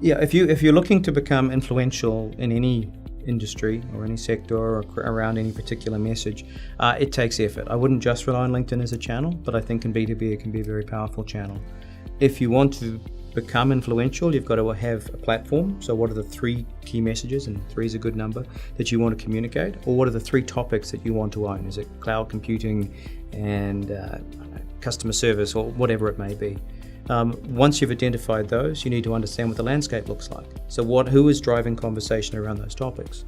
Yeah, if you're looking to become influential in any industry or any sector or around any particular message, it takes effort. I wouldn't just rely on LinkedIn as a channel, but I think in B2B it can be a very powerful channel. If you want to become influential, you've got to have a platform. So what are the 3 key messages, and 3 is a good number, that you want to communicate? Or what are the 3 topics that you want to own? Is it cloud computing and customer service, or whatever it may be? Once you've identified those, you need to understand what the landscape looks like. So who is driving conversation around those topics?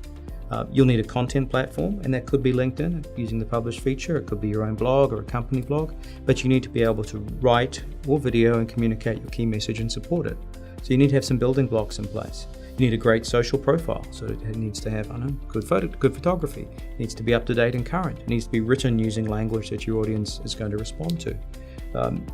You'll need a content platform, and that could be LinkedIn using the publish feature. It could be your own blog or a company blog, but you need to be able to write or video and communicate your key message and support it. So you need to have some building blocks in place. You need a great social profile, so it needs to have good photography. It needs to be up to date and current. It needs to be written using language that your audience is going to respond to.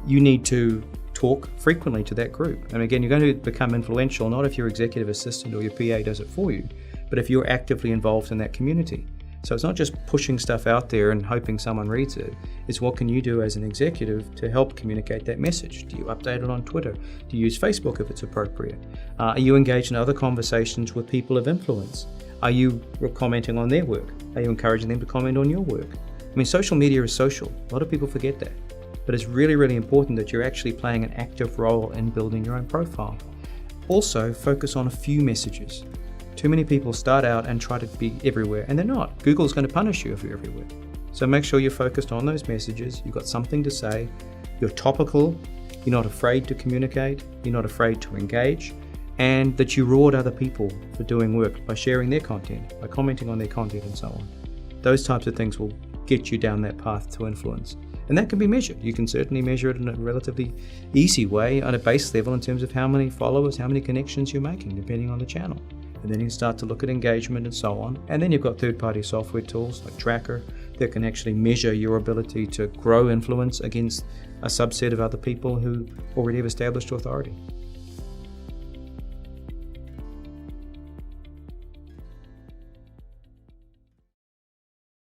You need to talk frequently to that group. And again, you're going to become influential not if your executive assistant or your PA does it for you, but if you're actively involved in that community. So it's not just pushing stuff out there and hoping someone reads it. It's what can you do as an executive to help communicate that message? Do you update it on Twitter? Do you use Facebook if it's appropriate? Are you engaged in other conversations with people of influence? Are you commenting on their work? Are you encouraging them to comment on your work? I mean, social media is social. A lot of people forget that. But it's really, really important that you're actually playing an active role in building your own profile. Also, focus on a few messages. Too many people start out and try to be everywhere, and they're not. Google's going to punish you if you're everywhere. So make sure you're focused on those messages. You've got something to say. You're topical. You're not afraid to communicate. You're not afraid to engage. And that you reward other people for doing work by sharing their content, by commenting on their content and so on. Those types of things will get you down that path to influence. And that can be measured. You can certainly measure it in a relatively easy way on a base level in terms of how many followers, how many connections you're making, depending on the channel. And then you can start to look at engagement and so on. And then you've got third-party software tools like Tracker that can actually measure your ability to grow influence against a subset of other people who already have established authority.